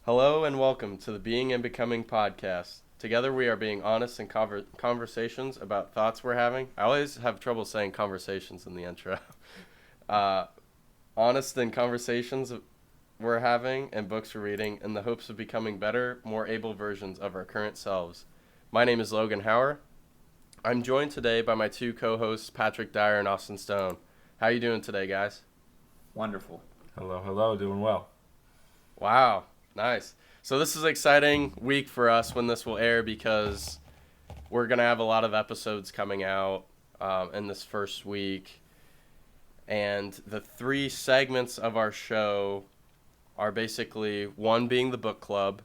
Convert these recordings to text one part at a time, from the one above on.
Hello and welcome to the Being and Becoming podcast. Together we are being honest in conversations about thoughts we're having. I always have trouble saying conversations in the intro. uh, Honest in conversations we're having and books we're reading in the hopes of becoming better, more able versions of our current selves. My name is Logan Hauer. I'm joined today by my two co-hosts, Patrick Dyer and Austin Stone. How you doing today, guys? Wonderful. Hello, hello, doing well. Wow, nice. So this is an exciting week for us when this will air because we're going to have a lot of episodes coming out in this first week. And the three segments of our show are basically one being the book club,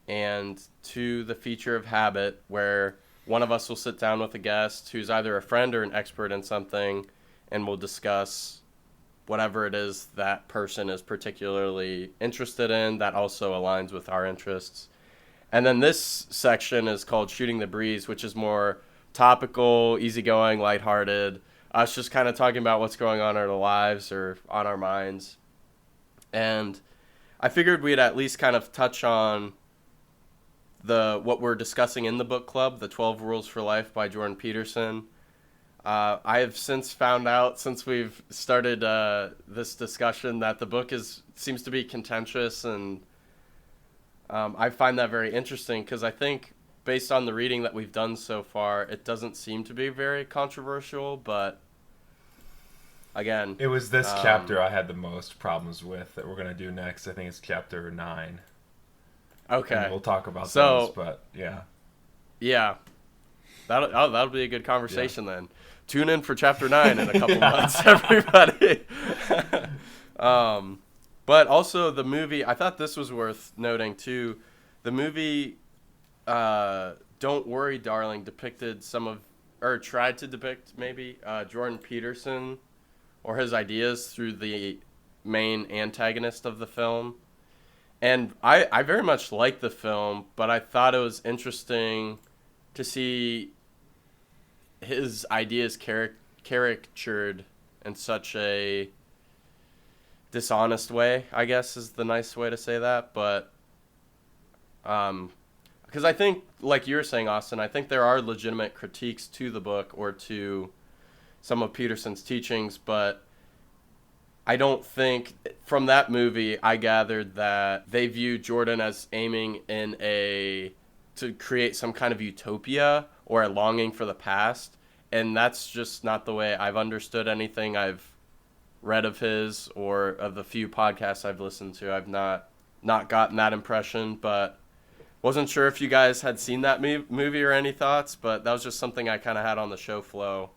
and two, the feature of habit, where one of us will sit down with a guest who's either a friend or an expert in something, and we'll discuss whatever it is that person is particularly interested in that also aligns with our interests. And then this section is called Shooting the Breeze, which is more topical, easygoing, lighthearted. Us just kind of talking about what's going on in our lives or on our minds. And I figured we'd at least kind of touch on what we're discussing in the book club, The 12 Rules for Life by Jordan Peterson. I have since found out, since we've started this discussion, that the book seems to be contentious, and I find that very interesting because I think, based on the reading that we've done so far, it doesn't seem to be very controversial. But again, It was this chapter I had the most problems with that we're going to do next. I think it's chapter 9. Okay, And we'll talk about so those, but yeah. yeah, that'll be a good conversation then. Tune in for chapter 9 in a couple months, everybody. But also the movie, I thought this was worth noting too. The movie, Don't Worry, Darling, tried to depict maybe Jordan Peterson or his ideas through the main antagonist of the film. And I very much liked the film, but I thought it was interesting to see his ideas caricatured in such a dishonest way, I guess is the nice way to say that. But because I think, like you were saying, Austin, I think there are legitimate critiques to the book or to some of Peterson's teachings, but I don't think from that movie I gathered that they view Jordan as aiming to create some kind of utopia or a longing for the past. And that's just not the way I've understood anything I've read of his or of the few podcasts I've listened to. I've not gotten that impression, but wasn't sure if you guys had seen that movie or any thoughts, but that was just something I kind of had on the show flow.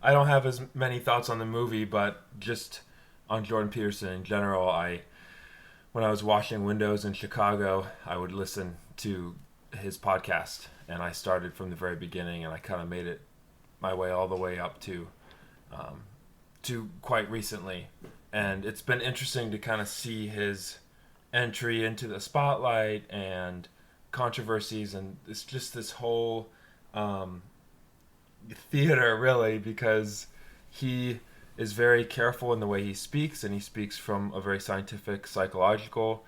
I don't have as many thoughts on the movie, but just on Jordan Peterson in general, when I was washing windows in Chicago, I would listen to his podcast, and I started from the very beginning, and I kind of made it my way all the way up to quite recently. And it's been interesting to kind of see his entry into the spotlight and controversies, and it's just this whole theater, really, because he is very careful in the way he speaks, and he speaks from a very scientific, psychological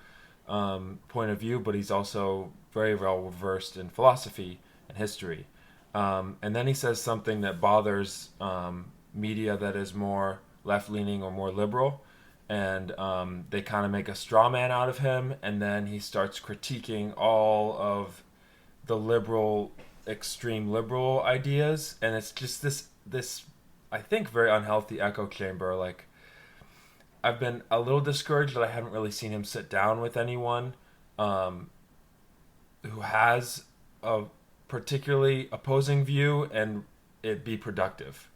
point of view, but he's also very well versed in philosophy and history. And then he says something that bothers media that is more left-leaning or more liberal, and they kind of make a straw man out of him, and then he starts critiquing all of the extreme liberal ideas, and it's just this I think very unhealthy echo chamber. Like, I've been a little discouraged that I haven't really seen him sit down with anyone who has a particularly opposing view and it be productive,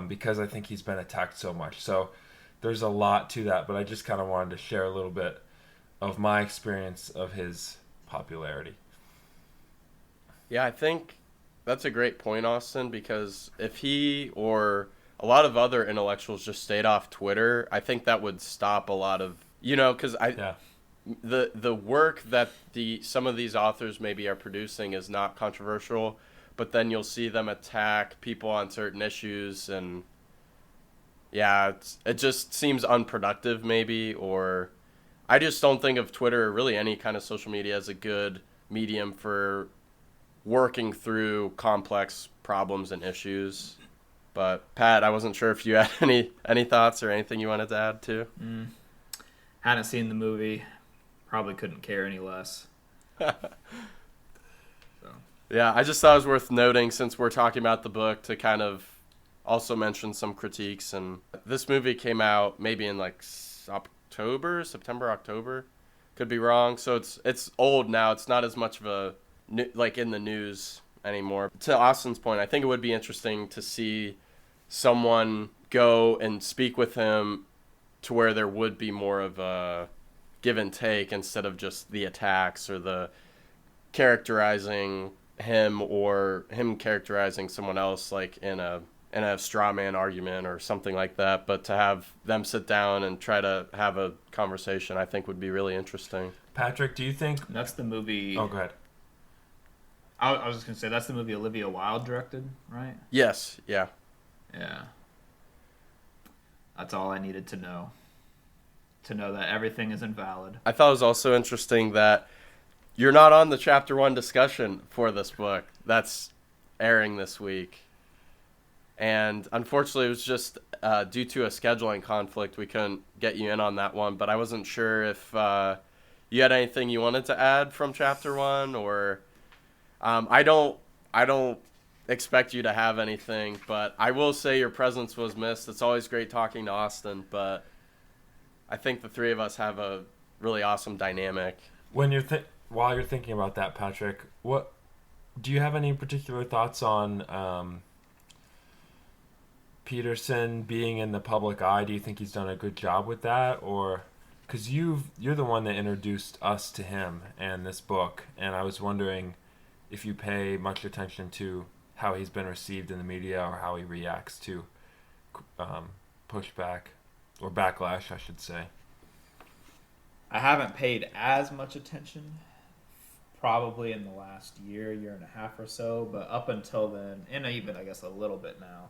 because I think he's been attacked so much. So there's a lot to that, but I just kind of wanted to share a little bit of my experience of his popularity. Yeah, I think that's a great point, Austin, because if he or a lot of other intellectuals just stayed off Twitter, I think that would stop a lot of, because Yeah. the work that some of these authors maybe are producing is not controversial, but then you'll see them attack people on certain issues, and yeah, it just seems unproductive maybe, or I just don't think of Twitter or really any kind of social media as a good medium for working through complex problems and issues. But Pat, I wasn't sure if you had any thoughts or anything you wanted to add to. Hadn't seen the movie. Probably couldn't care any less. So. Yeah, I just thought it was worth noting since we're talking about the book to kind of also mention some critiques. And this movie came out maybe in like September, October. Could be wrong. So it's old now. It's not as much of a like in the news anymore. To Austin's point, I think it would be interesting to see someone go and speak with him to where there would be more of a give and take instead of just the attacks or the characterizing him or him characterizing someone else like in a straw man argument or something like that. But to have them sit down and try to have a conversation, I think would be really interesting. Patrick, do you think That's the movie. Oh, go ahead. I was just gonna say that's the movie Olivia Wilde directed, right? Yes, yeah. Yeah. That's all I needed to know. To know that everything is invalid. I thought it was also interesting that you're not on the chapter 1 discussion for this book that's airing this week. And unfortunately, it was just due to a scheduling conflict, we couldn't get you in on that one. But I wasn't sure if you had anything you wanted to add from chapter 1, or I don't expect you to have anything. But I will say your presence was missed. It's always great talking to Austin, but I think the three of us have a really awesome dynamic. When while you're thinking about that, Patrick, what do you have any particular thoughts on Peterson being in the public eye? Do you think he's done a good job with that, or because you're the one that introduced us to him and this book, and I was wondering if you pay much attention to how he's been received in the media or how he reacts to pushback or backlash, I should say. I haven't paid as much attention probably in the last year and a half or so, but up until then, and even I guess a little bit now,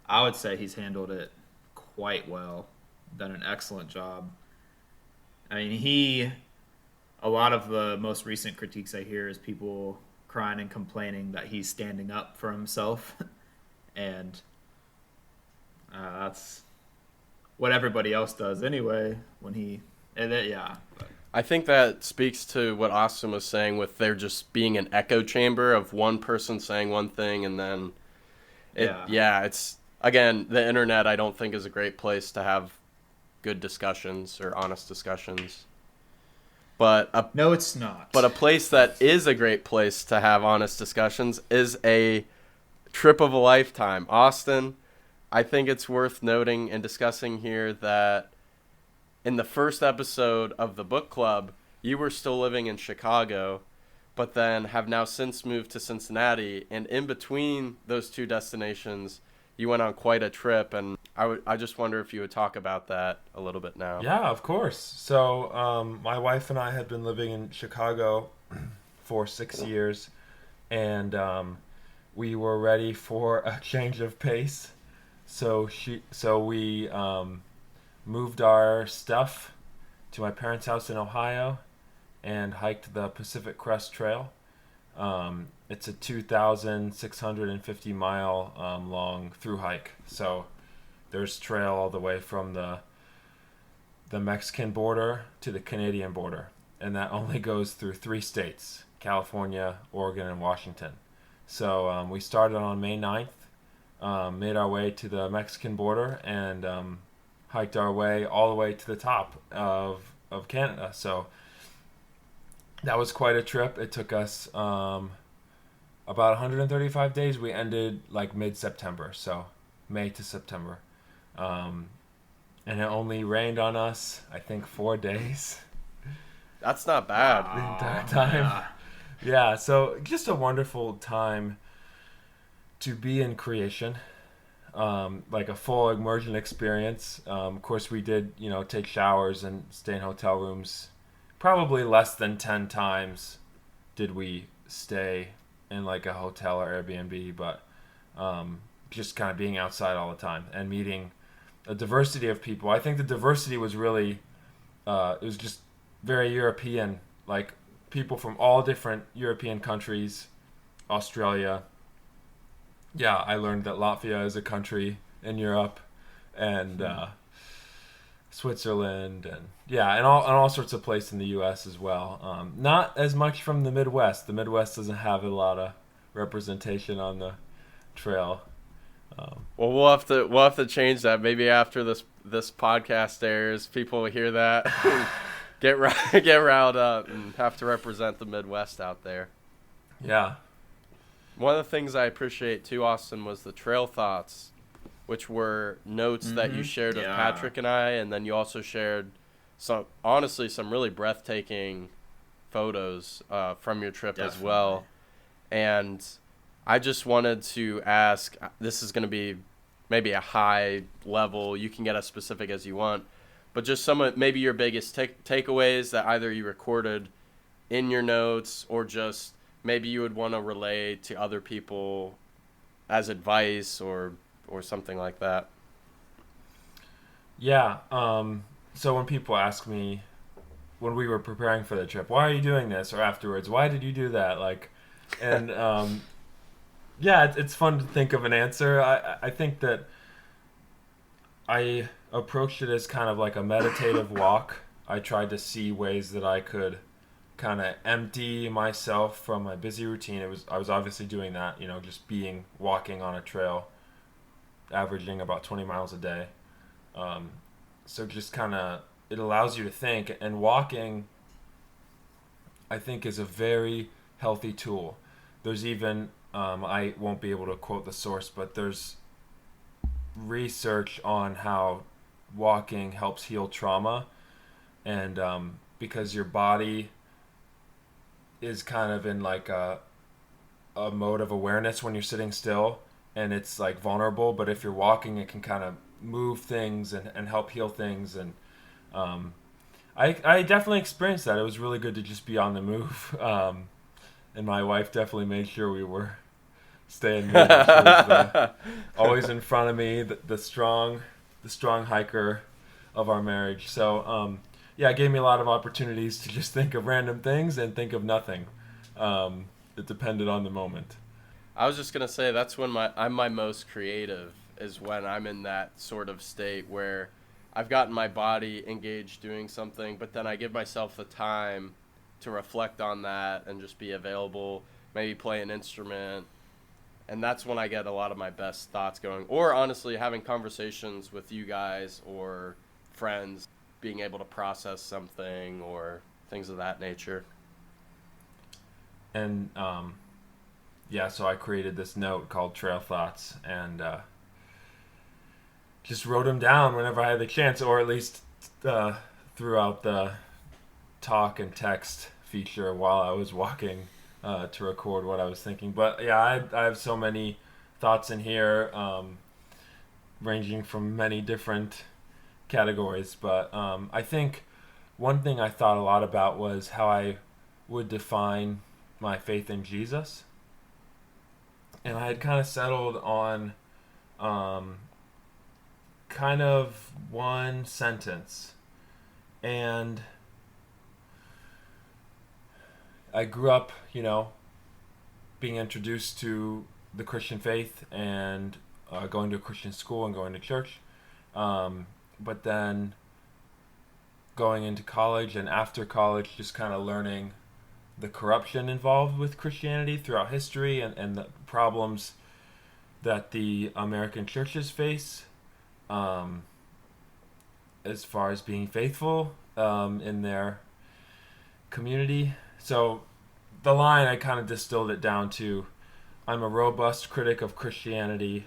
I would say he's handled it quite well, done an excellent job. I mean, a lot of the most recent critiques I hear is people crying and complaining that he's standing up for himself, and that's what everybody else does anyway yeah. I think that speaks to what Austin was saying with there just being an echo chamber of one person saying one thing and then it's again, the internet I don't think is a great place to have good discussions or honest discussions. But no, it's not. But a place that is a great place to have honest discussions is a trip of a lifetime. Austin, I think it's worth noting and discussing here that in the first episode of the book club, you were still living in Chicago, but then have now since moved to Cincinnati. And in between those two destinations, you went on quite a trip. And I just wonder if you would talk about that a little bit now. Yeah, of course. So my wife and I had been living in Chicago for 6 years, and we were ready for a change of pace. So we moved our stuff to my parents' house in Ohio and hiked the Pacific Crest Trail. It's a 2,650 mile long through hike. So there's trail all the way from the Mexican border to the Canadian border, and that only goes through 3 states: California, Oregon, and Washington. So we started on May 9th, made our way to the Mexican border, and hiked our way all the way to the top of Canada. So that was quite a trip. It took us about 135 days. We ended like mid-September, so May to September. And it only rained on us, I think, 4 days. That's not bad. The entire time. Yeah, so just a wonderful time to be in creation. Like a full immersion experience. Of course, we did, take showers and stay in hotel rooms. Probably less than 10 times did we stay in like a hotel or Airbnb, but just kind of being outside all the time and meeting a diversity of people. I think the diversity was really it was just very European, like people from all different European countries, Australia. Yeah, I learned that Latvia is a country in Europe, and Switzerland, and yeah, and all sorts of places in the U.S. as well. Not as much from the Midwest. The Midwest doesn't have a lot of representation on the trail. Well, we'll have to change that. Maybe after this podcast airs, people will hear that, get riled up, and have to represent the Midwest out there. Yeah. One of the things I appreciate too, Austin, was the trail thoughts, which were notes that you shared with Yeah. Patrick and I, and then you also shared some really breathtaking photos from your trip as well. And I just wanted to ask, this is going to be maybe a high level, you can get as specific as you want, but just some of maybe your biggest takeaways that either you recorded in your notes or just maybe you would want to relay to other people as advice or something like that. Yeah. So when people ask me, when we were preparing for the trip, why are you doing this? Or afterwards, why did you do that? Like, and yeah, it's fun to think of an answer. I think that I approached it as kind of like a meditative walk. I tried to see ways that I could kind of empty myself from my busy routine. I was obviously doing that, just walking on a trail, averaging about 20 miles a day. So just kind of it allows you to think, and walking, I think, is a very healthy tool. There's even I won't be able to quote the source, but there's research on how walking helps heal trauma, and because your body is kind of in like a mode of awareness when you're sitting still, and it's like vulnerable, but if you're walking it can kind of move things and help heal things. And I definitely experienced that. It was really good to just be on the move. And my wife definitely made sure we were staying moving. She was always in front of me, the strong hiker of our marriage. So yeah, it gave me a lot of opportunities to just think of random things and think of nothing. It depended on the moment. I was just gonna say that's when I'm my most creative, is when I'm in that sort of state where I've gotten my body engaged doing something, but then I give myself the time to reflect on that and just be available, maybe play an instrument, and that's when I get a lot of my best thoughts going. Or honestly, having conversations with you guys or friends, being able to process something or things of that nature. And yeah, so I created this note called Trail Thoughts, and just wrote them down whenever I had the chance, or at least throughout the talk and text feature while I was walking to record what I was thinking. But yeah, I have so many thoughts in here, ranging from many different categories. But I think one thing I thought a lot about was how I would define my faith in Jesus. And I had kind of settled on kind of one sentence. And I grew up, being introduced to the Christian faith and going to a Christian school and going to church. But then going into college and after college, just kind of learning the corruption involved with Christianity throughout history and the problems that the American churches face as far as being faithful in their community. So the line, I kind of distilled it down to, I'm a robust critic of Christianity,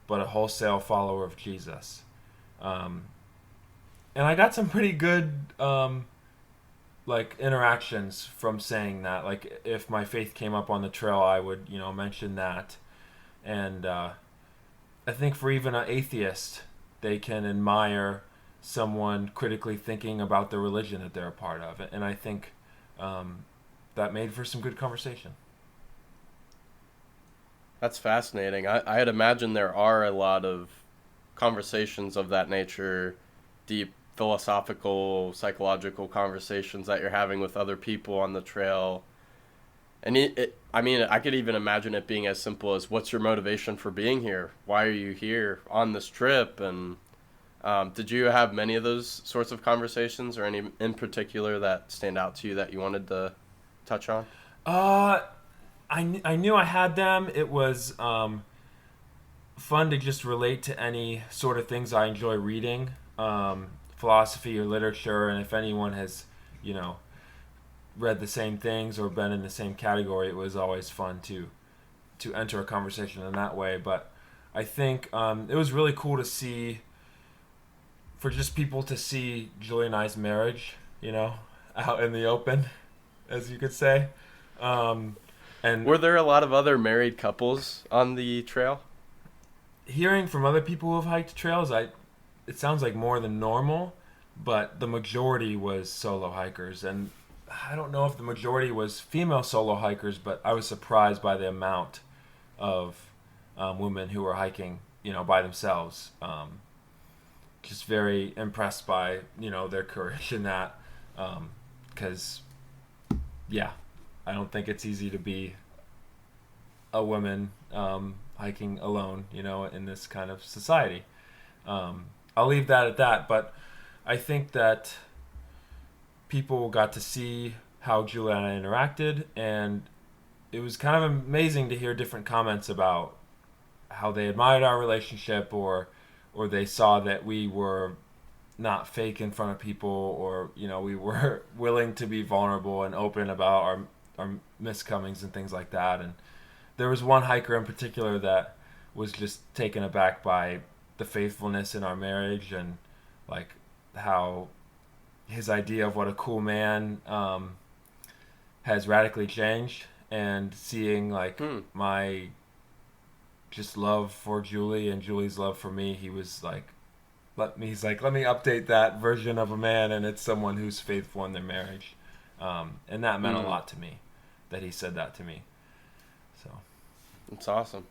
but a wholesale follower of Jesus. And I got some pretty good interactions from saying that. Like if my faith came up on the trail, I would mention that. And I think for even an atheist, they can admire someone critically thinking about the religion that they're a part of. And I think that made for some good conversation. That's fascinating. I'd imagine there are a lot of conversations of that nature, deep philosophical, psychological conversations that you're having with other people on the trail. And I mean, I could even imagine it being as simple as, what's your motivation for being here? Why are you here on this trip? And did you have many of those sorts of conversations, or any in particular that stand out to you that you wanted to touch on? Uh, I knew I had them. It was fun to just relate to any sort of things I enjoy reading, philosophy or literature, and if anyone has, you know, read the same things or been in the same category, it was always fun to enter a conversation in that way. But I think it was really cool to see, for just people to see Julie and I's marriage, you know, out in the open, as you could say. Um, and Were there a lot of other married couples on the trail? hearing from other people who have hiked trails, it sounds like more than normal, but the majority was solo hikers, and I don't know if the majority was female solo hikers, but I was surprised by the amount of women who were hiking, you know, by themselves. Just very impressed by, you know, their courage in that, because yeah, I don't think it's easy to be a woman hiking alone, you know, in this kind of society. I'll leave that at that, but I think that people got to see how Julia and I interacted, and it was kind of amazing to hear different comments about how they admired our relationship, or they saw that we were not fake in front of people, or, you know, we were willing to be vulnerable and open about our miscomings and things like that. And there was one hiker in particular that was just taken aback by the faithfulness in our marriage, and like how his idea of what a cool man has radically changed, and seeing like my just love for Julie and Julie's love for me, he was like, let me update that version of a man, and it's someone who's faithful in their marriage, and that meant a lot to me, that he said that to me. So It's awesome.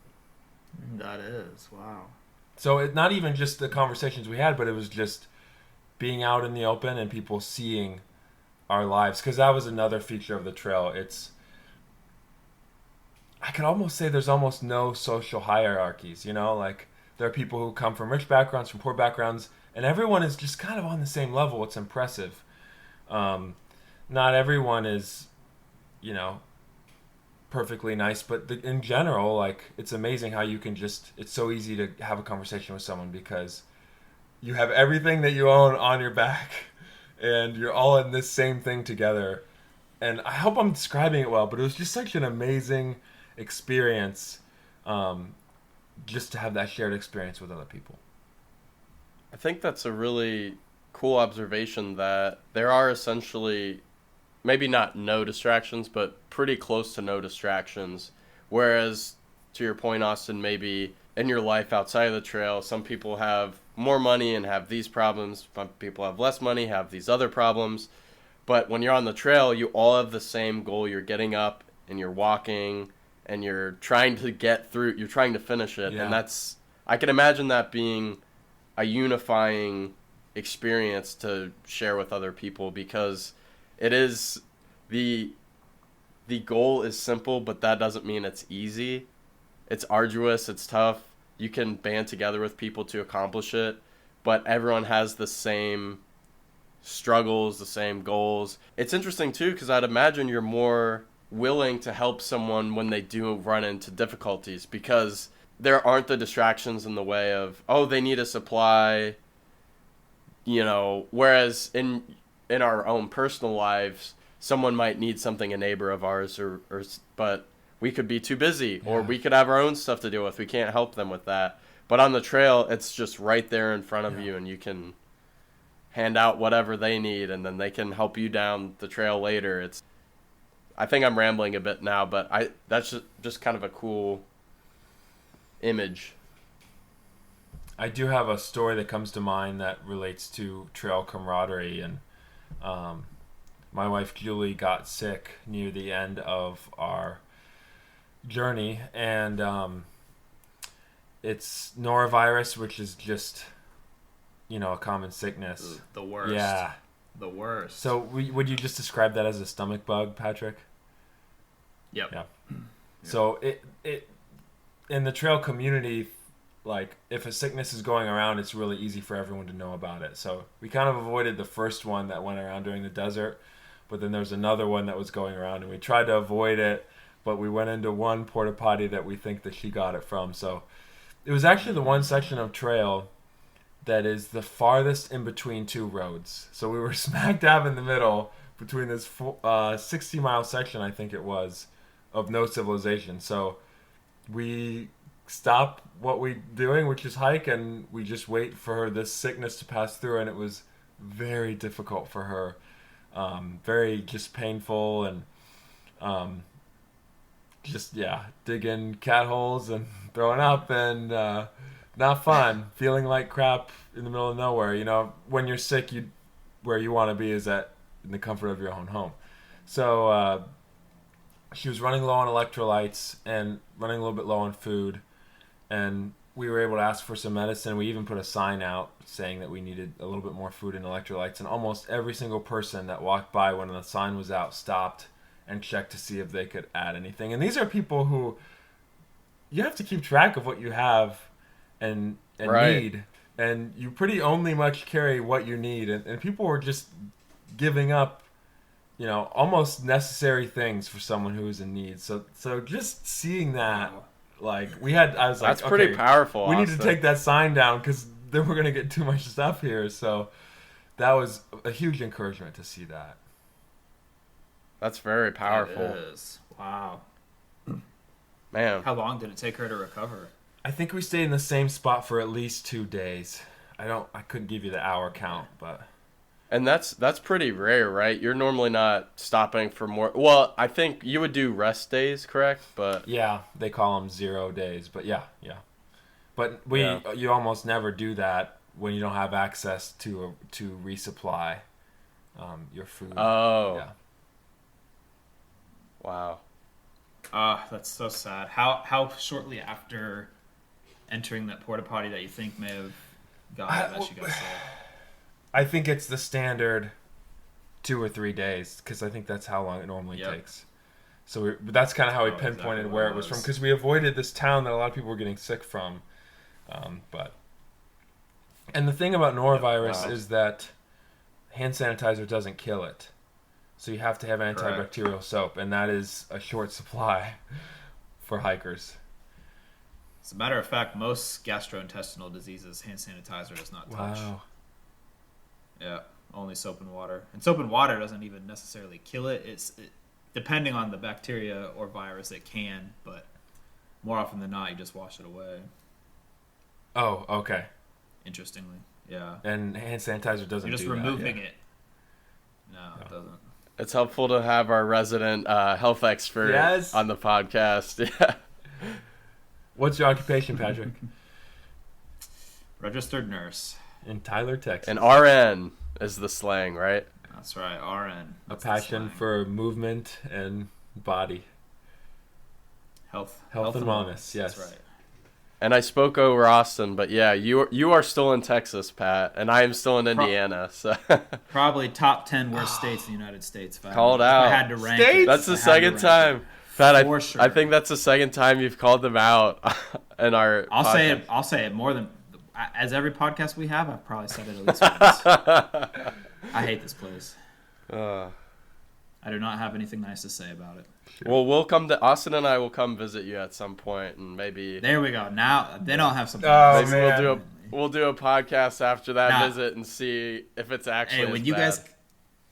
That is, wow. so it not even just the conversations we had, but it was just being out in the open and people seeing our lives, because that was another feature of the trail. I could almost say there's almost no social hierarchies, you know, like there are people who come from rich backgrounds, from poor backgrounds, and everyone is just kind of on the same level. It's impressive. Not everyone is, you know, perfectly nice, but in general, like, it's amazing how you can just, it's so easy to have a conversation with someone because you have everything that you own on your back, and you're all in this same thing together. And I hope I'm describing it well, but it was just such an amazing experience, just to have that shared experience with other people. I think that's a really cool observation, that there are essentially maybe not no distractions, but pretty close to no distractions. Whereas, to your point, Austin, maybe in your life outside of the trail, some people have more money and have these problems. Some people have less money, have these other problems. But when you're on the trail, you all have the same goal. You're getting up and you're walking and you're trying to get through, you're trying to finish it. Yeah. And I can imagine that being a unifying experience to share with other people, because it is the goal is simple, but that doesn't mean it's easy. It's arduous, it's tough. You can band together with people to accomplish it, but everyone has the same struggles, the same goals. It's interesting too, because I'd imagine you're more willing to help someone when they do run into difficulties, because there aren't the distractions in the way of, oh, they need a supply, you know, whereas in our own personal lives, someone might need something, a neighbor of ours, or but we could be too busy, or we could have our own stuff to deal with. We can't help them with that. But on the trail, it's just right there in front of you, and you can hand out whatever they need, and then they can help you down the trail later. I think I'm rambling a bit now, but that's just kind of a cool image. I do have a story that comes to mind that relates to trail camaraderie, and my wife Julie got sick near the end of our journey, and it's norovirus, which is just a common sickness. The worst. Yeah. The worst. So would you just describe that as a stomach bug, Patrick? Yep. Yeah. So it in the trail community, like if a sickness is going around, it's really easy for everyone to know about it. So we kind of avoided the first one that went around during the desert, but then there's another one that was going around, and we tried to avoid it, but we went into one porta potty that we think that she got it from. So it was actually the one section of trail that is the farthest in between two roads. So we were smack dab in the middle between this 60-mile section, I think it was, of no civilization. So we stop what we're doing, which is hike, and we just wait for this sickness to pass through, and it was very difficult for her. Very just painful, and just, digging cat holes and throwing up, and not fun. Feeling like crap in the middle of nowhere. When you're sick, where you want to be is in the comfort of your own home. So she was running low on electrolytes and running a little bit low on food, and we were able to ask for some medicine. We even put a sign out saying that we needed a little bit more food and electrolytes, and almost every single person that walked by when the sign was out stopped and checked to see if they could add anything. And these are people who you have to keep track of what you have and Right. need, and you pretty only much carry what you need, and people were just giving up almost necessary things for someone who is in need. So just seeing that, I was like, That's pretty okay, powerful. we need to Austin. take that sign down, because then we're gonna get too much stuff here. So that was a huge encouragement to see that. That's very powerful. It is. Wow. Man. How long did it take her to recover? I think we stayed in the same spot for at least 2 days. I couldn't give you the hour count, but. And that's pretty rare, right? You're normally not stopping for more. Well, I think you would do rest days, correct? But Yeah, they call them 0 days, but yeah. But you almost never do that when you don't have access to resupply your food. oh, Yeah. wow. That's so sad. How shortly after entering that porta potty that you think may have gotten that she got sick? I think it's the standard 2 or 3 days, because I think that's how long it normally takes. So that's kind of how we pinpointed exactly where what it it was from, was. because we avoided this town that a lot of people were getting sick from. And the thing about norovirus Wow. is that hand sanitizer doesn't kill it. So you have to have antibacterial soap, and that is a short supply for hikers. As a matter of fact, most gastrointestinal diseases, hand sanitizer does not touch. Wow. Yeah, only soap and water. And soap and water doesn't even necessarily kill it. Depending on the bacteria or virus, it can, but more often than not, you just wash it away. Oh, okay. Interestingly, yeah. And hand sanitizer doesn't You're just do that, removing yeah. it. No, it doesn't. It's helpful to have our resident health expert Yes. on the podcast. Yeah. What's your occupation, Patrick? Registered nurse. In Tyler, Texas. And RN is the slang, right? That's right, RN. A That's the passion slang. for movement and body. health and wellness, yes. That's right. And I spoke over Austin, but yeah, you are still in Texas, Pat, and I am still in Indiana. So Probably top 10 worst states in the United States. If Called if out. I had to rank States? it, that's the if I had to second rank time, it. Pat. For I sure. think that's the second time you've called them out in our. I'll say it more than as every podcast we have. I've probably said it at least once. I hate this place. I do not have anything nice to say about it. Well, we'll come to Austin, and I will come visit you at some point, and maybe There we go. Now then I'll have something. Oh, maybe man. we'll do a podcast after that Nah. visit and see if it's actually. Hey, as bad.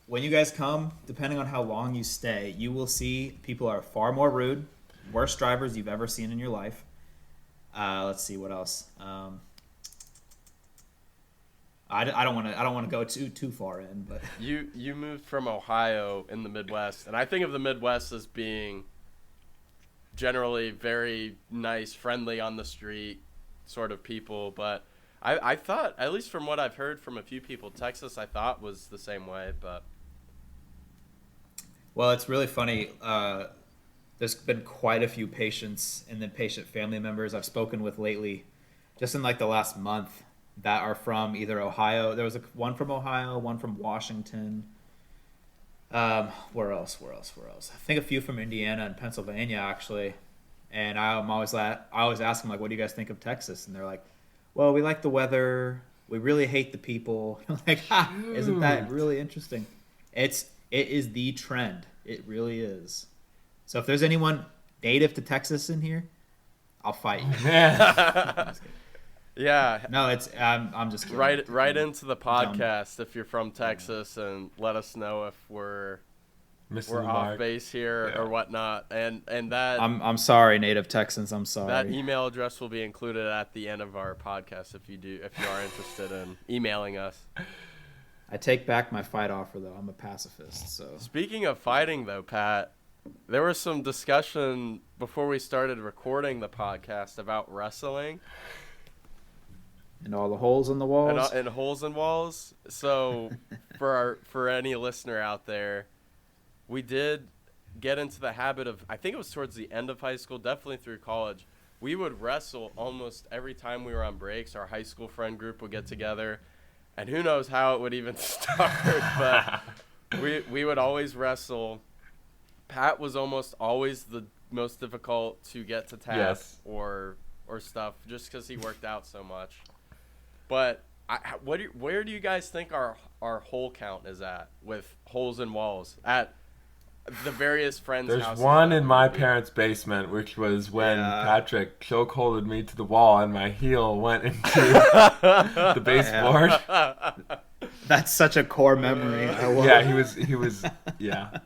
when you guys come, depending on how long you stay, you will see people are far more rude, worst drivers you've ever seen in your life. Let's see what else. I don't want to go too far in, but You moved from Ohio in the Midwest, and I think of the Midwest as being generally very nice, friendly on the street sort of people. But I thought, at least from what I've heard from a few people, Texas I thought was the same way. But well, it's really funny. There's been quite a few patients and then patient family members I've spoken with lately, just in like the last month, that are from either Ohio. There was one from Ohio, one from Washington. Where else? I think a few from Indiana and Pennsylvania actually. And I always ask them like, "What do you guys think of Texas?" And they're like, "Well, we like the weather. We really hate the people." I'm like, "Ha! Isn't that really interesting?" It is the trend. It really is. So if there's anyone native to Texas in here, I'll fight you. Man. Yeah. No, I'm just kidding. Right into the podcast if you're from Texas and let us know if we're Missing the off mark. base here Yeah. or whatnot. And that I'm sorry, native Texans. I'm sorry. that email address will be included at the end of our podcast if you are interested in emailing us. I take back my fight offer though. I'm a pacifist. So Speaking of fighting though, Pat, there was some discussion before we started recording the podcast about wrestling. and all the holes in the walls. And holes in walls. So for any listener out there, we did get into the habit of, I think it was towards the end of high school, definitely through college, we would wrestle almost every time we were on breaks. Our high school friend group would get together, and who knows how it would even start, but we would always wrestle. Pat was almost always the most difficult to get to tap Yes. or stuff just because he worked out so much. But where do you guys think our hole count is at with holes in walls at the various friends' There's houses? one in my parents' basement, which was when Patrick chokeholded me to the wall and my heel went into the baseboard. That's such a core memory. Yeah, he was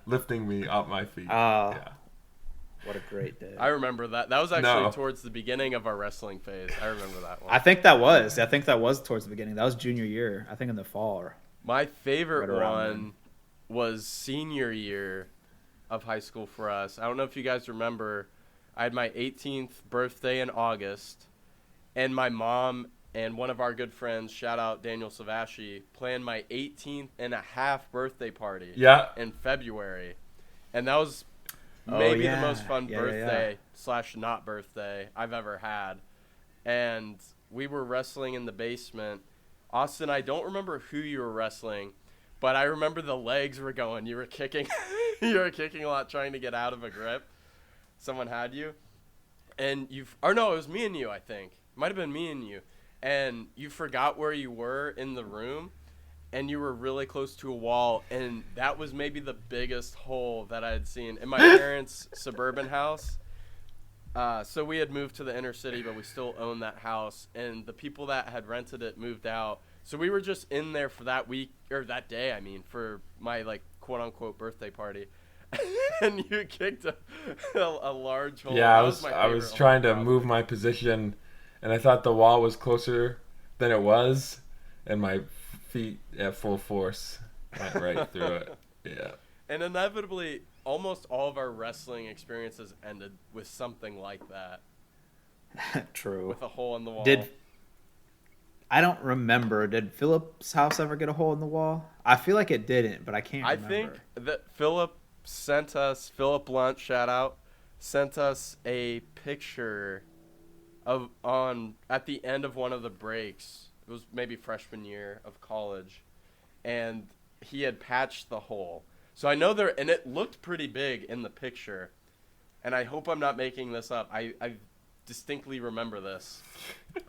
lifting me off my feet. Oh, Yeah. what a great day. I remember that. That was actually No. towards the beginning of our wrestling phase. I remember that one. I think that was towards the beginning. That was junior year. I think in the fall. My favorite Right around one was senior year of high school for us. I don't know if you guys remember. I had my 18th birthday in August, and my mom and one of our good friends, shout out Daniel Savashi, planned my 18th and a half birthday party in February. And that was maybe the most fun birthday / not birthday I've ever had. And we were wrestling in the basement. Austin, I don't remember who you were wrestling, but I remember the legs were going. You were kicking you were kicking a lot trying to get out of a grip. Someone had you. And it was me and you, I think. Might have been me and you. And you forgot where you were in the room, and you were really close to a wall, and that was maybe the biggest hole that I had seen in my parents' suburban house. So we had moved to the inner city, but we still owned that house, and the people that had rented it moved out. So we were just in there for that week, or that day, for my, quote-unquote birthday party. And you kicked a large hole. Yeah, That I was trying to move my position, and I thought the wall was closer than it was, and my feet at full force went right through it. Yeah. And inevitably, almost all of our wrestling experiences ended with something like that. True. With a hole in the wall. I don't remember. Did Philip's house ever get a hole in the wall? I feel like it didn't, but I can't remember. I think that Philip Lunt, shout out, sent us a picture at the end of one of the breaks. It was maybe freshman year of college, and he had patched the hole. So I know and it looked pretty big in the picture, and I hope I'm not making this up. I distinctly remember this.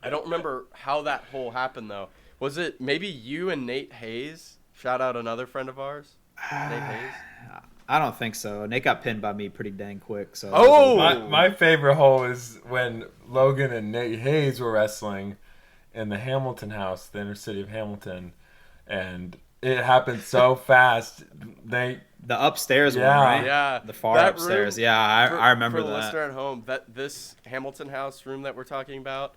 I don't remember how that hole happened though. Was it maybe you and Nate Hayes? Shout out another friend of ours, Nate Hayes. I don't think so. Nate got pinned by me pretty dang quick. So My favorite hole is when Logan and Nate Hayes were wrestling in the Hamilton house, the inner city of Hamilton, and it happened so fast. The upstairs one, right? Yeah. The far upstairs. Room, I remember that. For the that. listener at home, this Hamilton house room that we're talking about,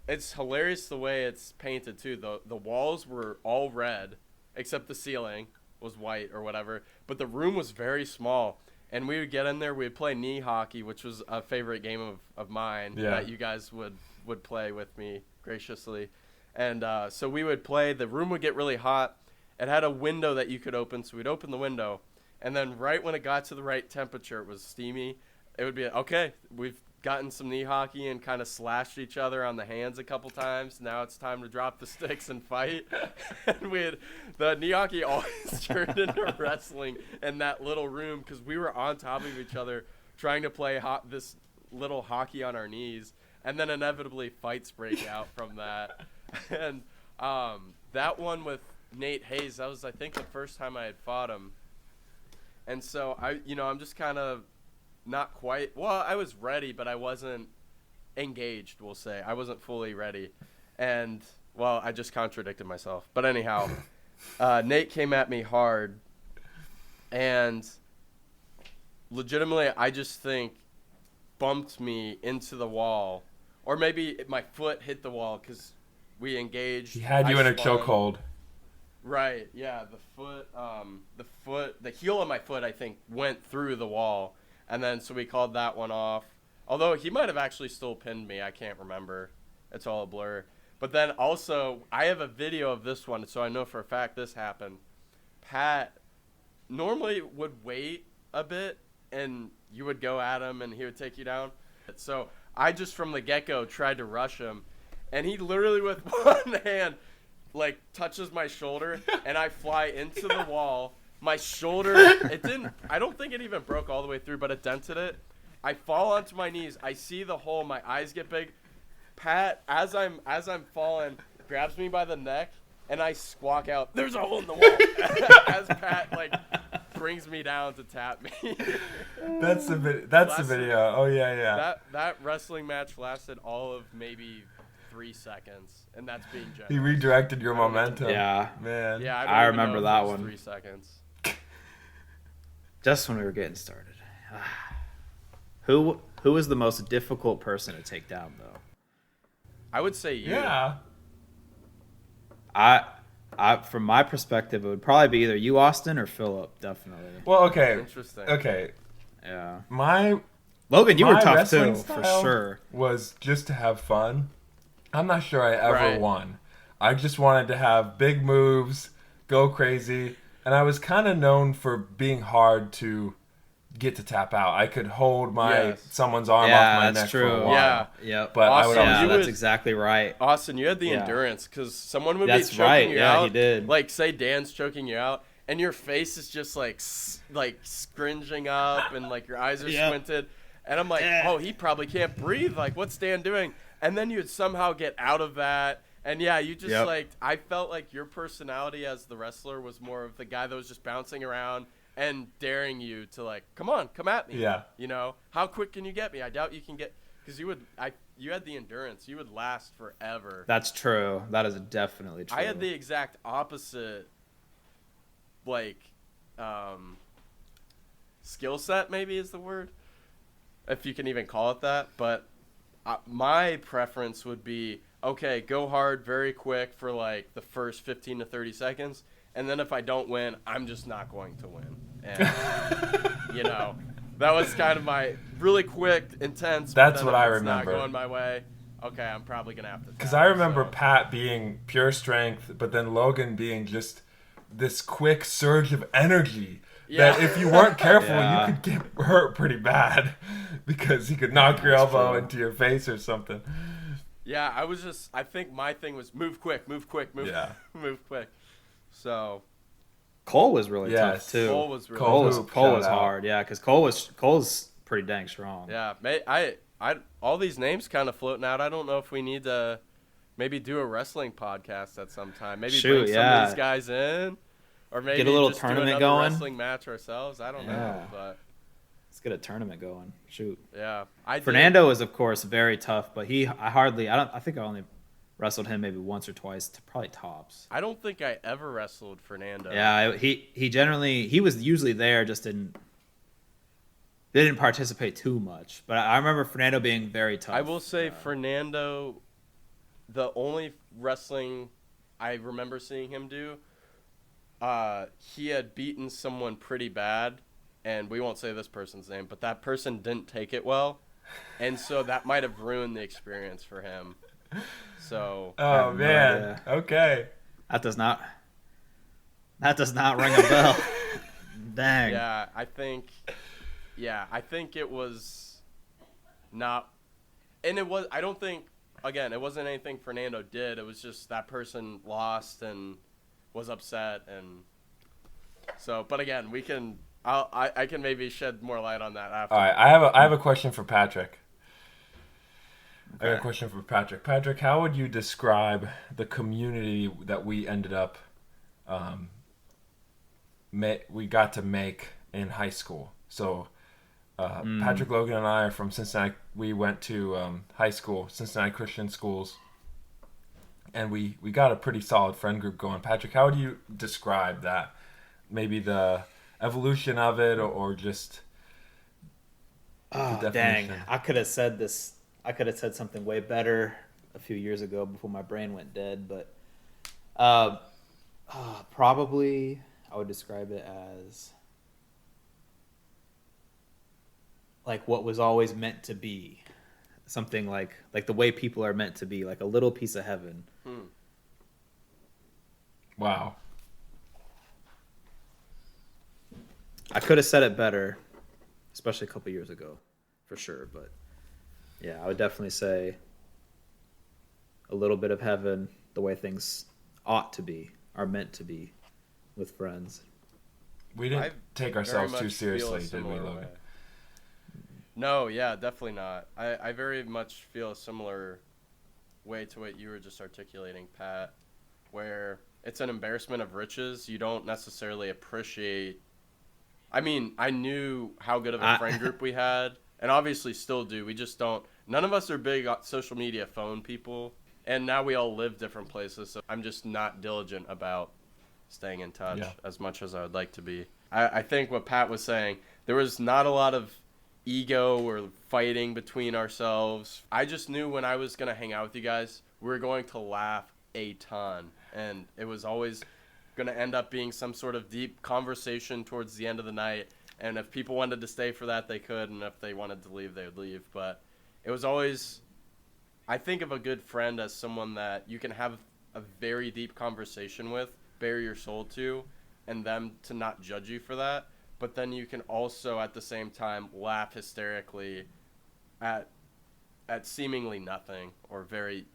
it's hilarious the way it's painted too. The walls were all red, except the ceiling was white or whatever. But the room was very small, and we would get in there. We'd play knee hockey, which was a favorite game of mine that you guys would play with me graciously. And so we would play. The room would get really hot. It had a window that you could open, so we'd open the window. And then right when it got to the right temperature, it was steamy. It would be, okay, we've gotten some knee hockey and kind of slashed each other on the hands a couple times. Now it's time to drop the sticks and fight. And the knee hockey always turned into wrestling in that little room because we were on top of each other trying to play this little hockey on our knees. And then inevitably fights break out from that. And that one with Nate Hayes, that was, I think, the first time I had fought him. And so, I'm just kind of not quite – well, I was ready, but I wasn't engaged, we'll say. I wasn't fully ready. And, well, I just contradicted myself. But anyhow, Nate came at me hard. And legitimately, I just think bumped me into the wall. Or maybe my foot hit the wall because we engaged. He had you in a chokehold. Right, yeah. The heel of my foot, I think, went through the wall. And then, so we called that one off. Although he might have actually still pinned me. I can't remember. It's all a blur. But then also, I have a video of this one, so I know for a fact this happened. Pat normally would wait a bit, and you would go at him, and he would take you down. So I just, from the get-go, tried to rush him. And he literally, with one hand, touches my shoulder, and I fly into the wall. My shoulder, I don't think it even broke all the way through, but it dented it. I fall onto my knees. I see the hole. My eyes get big. Pat, as I'm falling, grabs me by the neck, and I squawk out, "There's a hole in the wall!" As Pat, brings me down to tap me. That's the video. Oh, yeah. That wrestling match lasted all of maybe 3 seconds, and that's being generous. He redirected your momentum. Yeah. Man. Yeah, I remember that one. 3 seconds. Just when we were getting started. Who was the most difficult person to take down, though? I would say you. Yeah. I from my perspective, it would probably be either you, Austin, or Philip, definitely. Well, okay. Interesting. Okay. Yeah. Logan, you were tough too, for sure. Was just to have fun. I'm not sure I ever Right. won. I just wanted to have big moves, go crazy, and I was kind of known for being hard to get to tap out. I could hold someone's arm off my neck for a while. Yeah. Yep. But I would Austin, always that's exactly right. Austin, you had the Yeah. endurance because someone would That's be choking right. you Yeah, out. he did. Like, say Dan's choking you out, and your face is just like scringing up, and your eyes are Yep. squinted. And I'm like, oh, he probably can't breathe. Like, what's Dan doing? And then you'd somehow get out of that. And yeah, you just I felt like your personality as the wrestler was more of the guy that was just bouncing around and daring you to come on, come at me. Yeah. How quick can you get me? I doubt you can get, because you had the endurance. You would last forever. That's true. That is definitely true. I had the exact opposite, skill set, maybe is the word, if you can even call it that. But my preference would be, okay, go hard very quick for the first 15 to 30 seconds. And then if I don't win, I'm just not going to win. And, that was kind of my really quick, intense. That's but then what if I it's remember. Not going my way. Okay, I'm probably going to have to. Because I remember Pat being pure strength, but then Logan being just this quick surge of energy that if you weren't careful, you could get hurt pretty bad because he could knock your elbow into your face or something. Yeah, I think my thing was move quick. move quick. So Cole was really tough too. Cole was really Cole was hard, yeah, because Cole's pretty dang strong. Yeah, I all these names kind of floating out. I don't know if we need to maybe do a wrestling podcast at some time. Maybe bring some of these guys in, or maybe get a little just tournament do another going. wrestling match ourselves. I don't know, but let's get a tournament going. Shoot. Yeah, Fernando is of course very tough, but I think I only wrestled him maybe once or twice, probably tops. I don't think I ever wrestled Fernando. Yeah, he was usually there, just didn't participate too much. But I remember Fernando being very tough. I will say Fernando, the only wrestling I remember seeing him do, he had beaten someone pretty bad, and we won't say this person's name, but that person didn't take it well, and so that might have ruined the experience for him. So. Oh man. Okay. That does not ring a bell. Dang. Yeah, I think it was not and it was, I don't think, again, it wasn't anything Fernando did. It was just that person lost and was upset. And so, but again, I can maybe shed more light on that after. All right, I have a question for Patrick. I got a Okay. question for Patrick. Patrick, how would you describe the community that we ended up, um, we got to make in high school? So, Patrick, Logan, and I are from Cincinnati. We went to high school, Cincinnati Christian schools, and we got a pretty solid friend group going. Patrick, how would you describe that? Maybe the evolution of it, or just the Oh, dang. definition. I could have said this. I could have said something way better a few years ago before my brain went dead. But uh, probably I would describe it as like what was always meant to be. Something like the way people are meant to be, like a little piece of heaven. Hmm. Wow. I could have said it better, especially a couple years ago, for sure. But yeah, I would definitely say a little bit of heaven, the way things ought to be, are meant to be, with friends. We didn't I take very ourselves much too feel a seriously, did we, similar Logan? way. No, yeah, definitely not. I very much feel a similar way to what you were just articulating, Pat, where it's an embarrassment of riches. You don't necessarily appreciate. I mean, I knew how good of a friend group we had, and obviously still do. We just don't. None of us are big social media phone people, and now we all live different places. So I'm just not diligent about staying in touch Yeah. as much as I would like to be. I think what Pat was saying, there was not a lot of ego or fighting between ourselves. I just knew when I was going to hang out with you guys, we were going to laugh a ton. And it was always going to end up being some sort of deep conversation towards the end of the night. And if people wanted to stay for that, they could. And if they wanted to leave, they would leave. But it was always, I think of a good friend as someone that you can have a very deep conversation with, bare your soul to, and them to not judge you for that. But then you can also at the same time laugh hysterically at seemingly nothing, or very,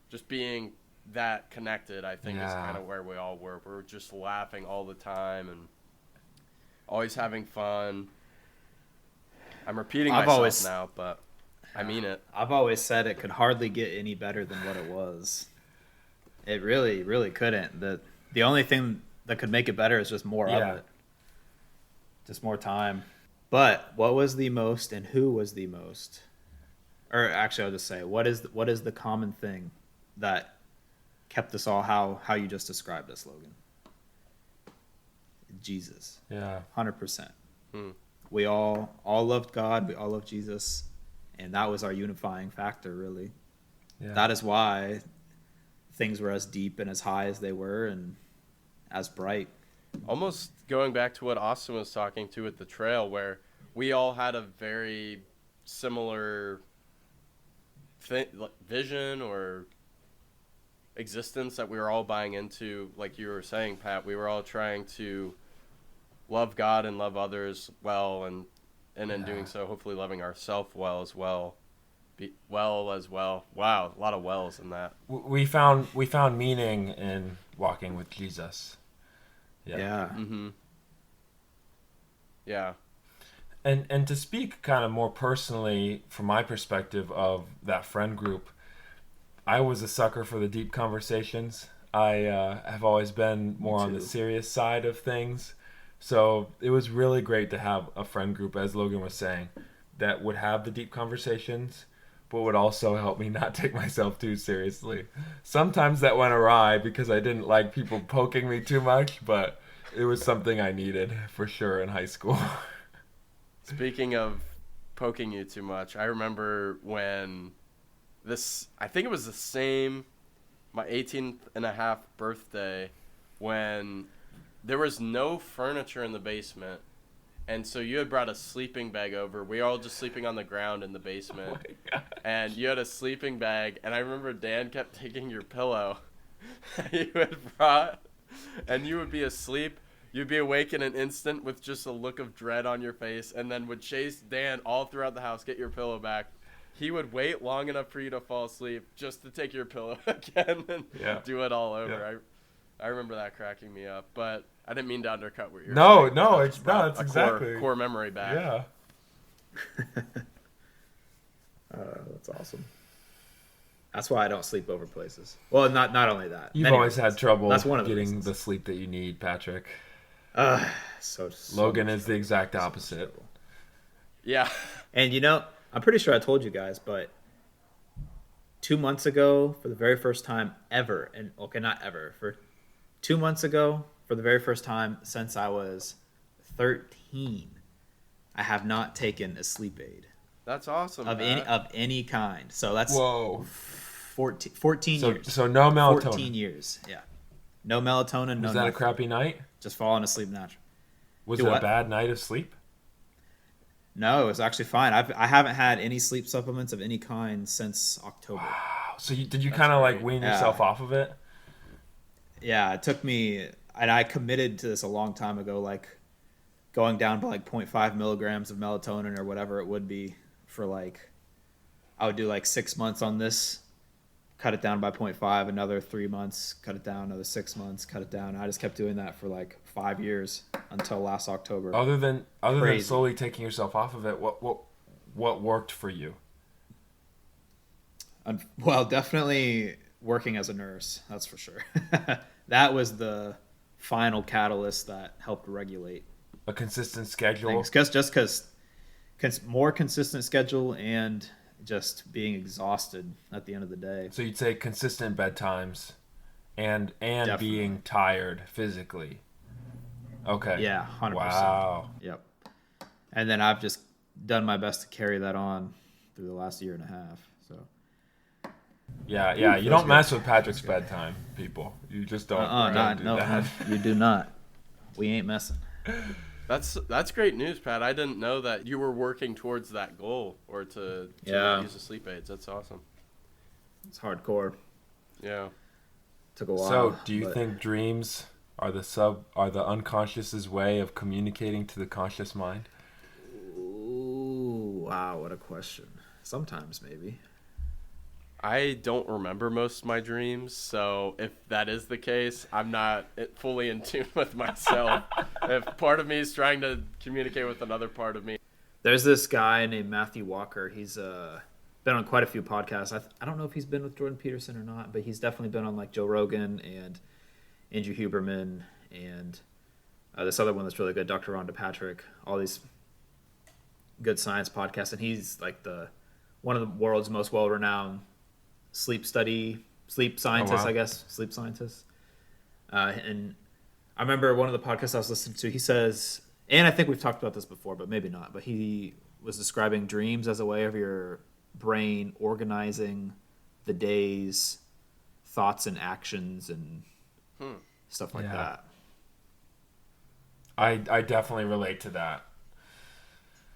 just being that connected. I think is Yeah. kind of where we all were. We were just laughing all the time and always having fun. I'm repeating I've myself always now, but I mean it. I've always said it could hardly get any better than what it was. It really, really couldn't. The only thing that could make it better is just more Yeah. of it. Just more time. But what was the most and who was the most? Or actually I'll just say, what is the common thing that kept us all how you just described us, Logan? Jesus. Yeah. 100%. Hmm. We all loved God, we all loved Jesus, and that was our unifying factor, really. Yeah. That is why things were as deep and as high as they were and as bright. Almost going back to what Austin was talking to at the trail, where we all had a very similar vision or existence that we were all buying into. Like you were saying, Pat, we were all trying to love God and love others well, and in doing so, hopefully loving ourselves well as well. Wow, a lot of wells in that. We found meaning in walking with Jesus. Yeah. Mm-hmm. Yeah. And to speak kind of more personally from my perspective of that friend group, I was a sucker for the deep conversations. I have always been more on the serious side of things. So it was really great to have a friend group, as Logan was saying, that would have the deep conversations, but would also help me not take myself too seriously. Sometimes that went awry because I didn't like people poking me too much, but it was something I needed for sure in high school. Speaking of poking you too much, I remember when I think it was the same, my 18th and a half birthday, when there was no furniture in the basement. And so you had brought a sleeping bag over. We were all just sleeping on the ground in the basement. Oh my gosh. And you had a sleeping bag. And I remember Dan kept taking your pillow you had brought. And you would be asleep. You'd be awake in an instant with just a look of dread on your face. And then would chase Dan all throughout the house, get your pillow back. he would wait long enough for you to fall asleep just to take your pillow again and do it all over. Yeah. I remember that cracking me up, but I didn't mean to undercut what you're No, saying. no, That it's just brought it's a exactly core memory back. Yeah. That's awesome. That's why I don't sleep over places. Well, not only that. You've many always reasons. had trouble That's one of the getting reasons. the sleep that you need, Patrick. So Logan much is the trouble. exact So much opposite. trouble. Yeah. And I'm pretty sure I told you guys, but 2 months ago, for the very first time ever, and okay, not ever, for 2 months ago, for the very first time since I was 13, I have not taken a sleep aid That's awesome. of any kind. So that's Whoa. 14 years. So no melatonin. 14 years, yeah. No melatonin, no Was that a nothing. crappy night? Just falling asleep natural. Was Do it what? a bad night of sleep? No, it was actually fine. I haven't had any sleep supplements of any kind since October. Wow. So did you kind of like wean yourself off of it? Yeah, it took me, and I committed to this a long time ago, like going down to like 0.5 milligrams of melatonin or whatever it would be for like, I would do like 6 months on this, cut it down by 0.5, another 3 months, cut it down, another 6 months, cut it down. I just kept doing that for like 5 years until last October. Other than Crazy. slowly taking yourself off of it, what worked for you? Well, definitely working as a nurse, that's for sure. That was the final catalyst that helped regulate A consistent schedule. things. Just because more consistent schedule and just being exhausted at the end of the day. So you'd say consistent bedtimes and Definitely. being tired physically. Okay. Yeah, 100%. Wow. Yep. And then I've just done my best to carry that on through the last year and a half. So Yeah. You feels don't good. mess with Patrick's bedtime, people. You just don't. don't do that. You do not. We ain't messing. That's great news, Pat. I didn't know that you were working towards that goal or to Yeah. use the sleep aids. That's awesome. It's hardcore. Yeah. Took a while. So, do you but- think dreams are the unconscious's way of communicating to the conscious mind? Ooh, wow, what a question. Sometimes maybe. I don't remember most of my dreams, so if that is the case, I'm not fully in tune with myself. If part of me is trying to communicate with another part of me. There's this guy named Matthew Walker. He's been on quite a few podcasts. I don't know if he's been with Jordan Peterson or not, but he's definitely been on like Joe Rogan and Andrew Huberman and this other one that's really good, Dr. Rhonda Patrick. All these good science podcasts, and he's like one of the world's most well-renowned sleep scientists, wow. I guess, sleep scientists. And I remember one of the podcasts I was listening to, he says, and I think we've talked about this before, but maybe not, but he was describing dreams as a way of your brain organizing the day's thoughts and actions and stuff like Yeah. that. I definitely relate to that.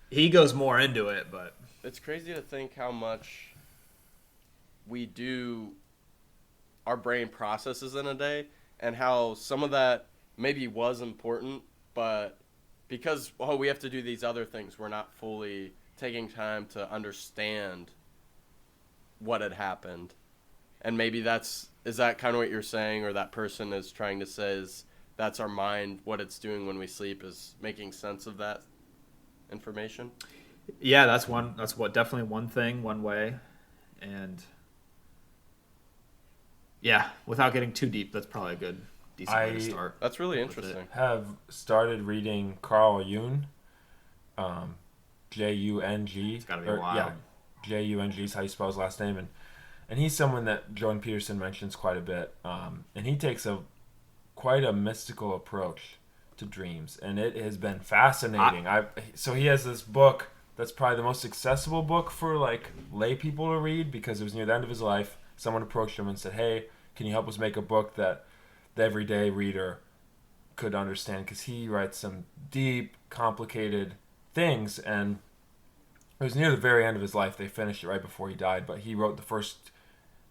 He goes more into it, but It's crazy to think how much our brain processes in a day, and how some of that maybe was important, but because we have to do these other things, we're not fully taking time to understand what had happened. And maybe is that kind of what you're saying, or that person is trying to say is that's our mind, what it's doing when we sleep is making sense of that information? yeah, that's definitely one thing, one way. And yeah, without getting too deep, that's probably a good, decent way to start. That's really with it. interesting. Have started reading Carl Jung, Jung. It's gotta be wild. Yeah, Jung is how you spell his last name, and he's someone that Jordan Peterson mentions quite a bit, and he takes quite a mystical approach to dreams, and it has been fascinating. So he has this book that's probably the most accessible book for like lay people to read, because it was near the end of his life. Someone approached him and said, "Hey, can you help us make a book that the everyday reader could understand?" Because he writes some deep, complicated things, and it was near the very end of his life. They finished it right before he died, but he wrote the first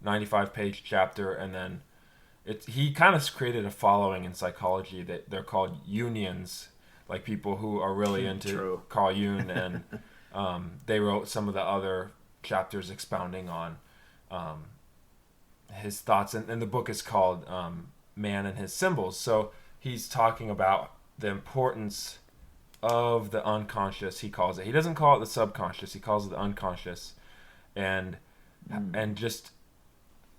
95-page chapter, and then he kind of created a following in psychology that they're called Unions, like people who are really into True. Carl Jung, and they wrote some of the other chapters expounding on um, his thoughts, and the book is called Man and His Symbols. So he's talking about the importance of the unconscious. He calls it. He doesn't call it the subconscious. He calls it the unconscious, and just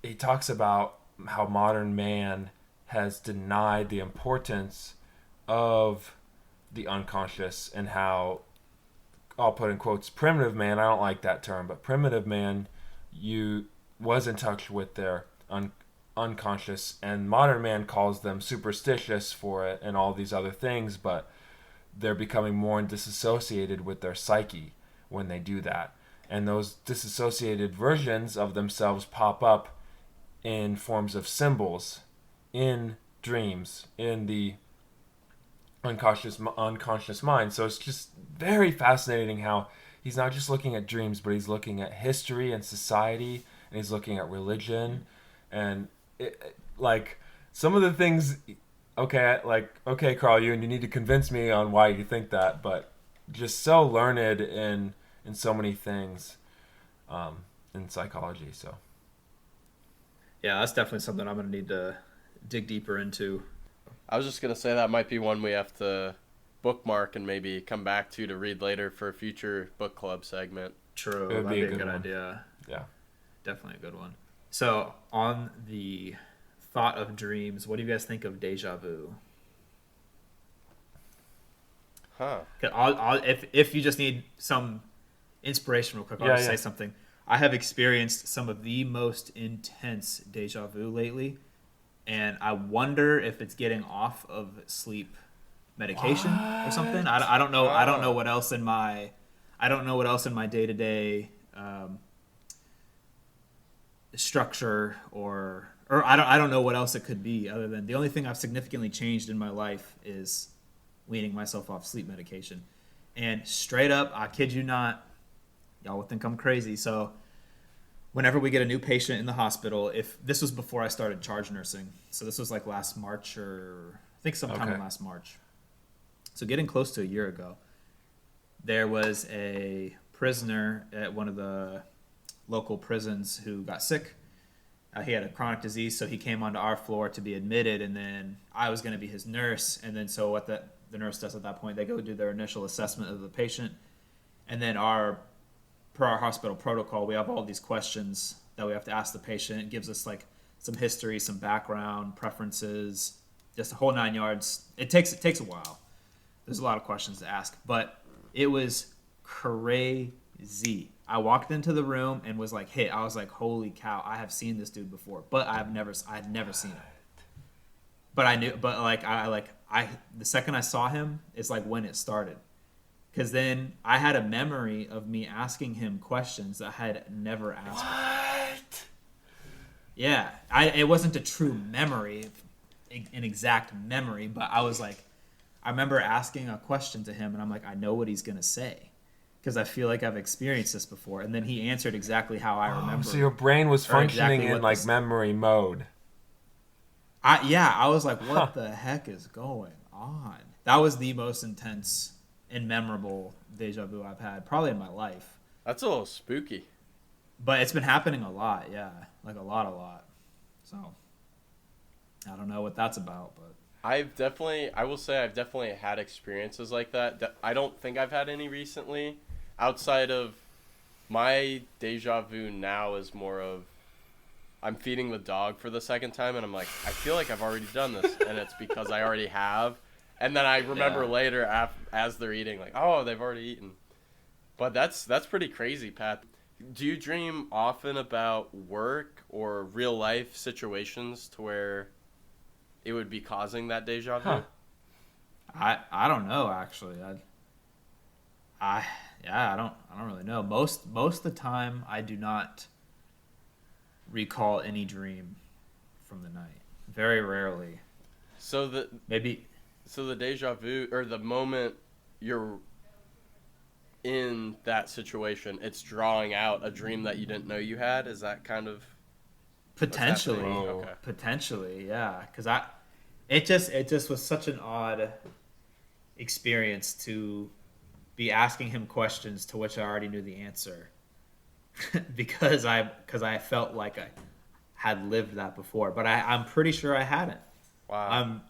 he talks about how modern man has denied the importance of the unconscious, and how, I'll put in quotes, primitive man, I don't like that term, but primitive man was in touch with their unconscious, and modern man calls them superstitious for it and all these other things, but they're becoming more disassociated with their psyche when they do that. And those disassociated versions of themselves pop up in forms of symbols in dreams, in the unconscious mind. So it's just very fascinating how he's not just looking at dreams, but he's looking at history and society, and he's looking at religion, and like some of the things. Okay, Carl, you need to convince me on why you think that, but just so learned in so many things in psychology. So Yeah, that's definitely something I'm going to need to dig deeper into. I was just gonna say that might be one we have to bookmark and maybe come back to read later for a future book club segment. True, It would that'd be be a a good good one. idea. yeah. Definitely a good one. So, on the thought of dreams, what do you guys think of deja vu? Huh. If you just need some inspiration real quick, I'll just say something. I have experienced some of the most intense deja vu lately, and I wonder if it's getting off of sleep medication or something. I don't know. I don't know what else in my day to day structure or I don't know what else it could be, other than the only thing I've significantly changed in my life is weaning myself off sleep medication. And straight up, I kid you not, y'all would think I'm crazy. So whenever we get a new patient in the hospital, if this was before I started charge nursing, so this was like last March, or I think sometime in last March. So getting close to a year ago, there was a prisoner at one of the local prisons who got sick. He had a chronic disease, so he came onto our floor to be admitted, and then I was going to be his nurse. And then so what the nurse does at that point, they go do their initial assessment of the patient, and then per our hospital protocol, we have all these questions that we have to ask the patient. It gives us like some history, some background, preferences, just a whole 9 yards. It takes a while. There's a lot of questions to ask, but it was crazy. I walked into the room and was like, "Hey," I was like, "Holy cow! I have seen this dude before, but I had never seen him." But I knew, but the second I saw him is like when it started, because then I had a memory of me asking him questions that I had never asked. What? Yeah, it wasn't a true memory, an exact memory, but I was like, I remember asking a question to him, and I'm like, I know what he's gonna say, because I feel like I've experienced this before. And then he answered exactly how I remember. So your brain was functioning exactly in like memory mode. I was like, what the heck is going on? That was the most intense and memorable deja vu I've had probably in my life. That's a little spooky. But it's been happening a lot, yeah. Like a lot. So I don't know what that's about, but I will say I've definitely had experiences like that. I don't think I've had any recently. Outside of my deja vu now is more of I'm feeding the dog for the second time, and I'm like, I feel like I've already done this, and it's because I already have. And then I remember later as they're eating, like, oh, they've already eaten. But that's pretty crazy, Pat. Do you dream often about work or real life situations to where it would be causing that deja vu? Huh. I don't know, actually. I don't really know. Most of the time I do not recall any dream from the night. Very rarely. So the deja vu, or the moment you're in that situation, it's drawing out a dream that you didn't know you had. Is that kind of potentially? Okay. Potentially, yeah. Because it just was such an odd experience to be asking him questions to which I already knew the answer, because I felt like I had lived that before, but I'm pretty sure I hadn't. Wow. I'm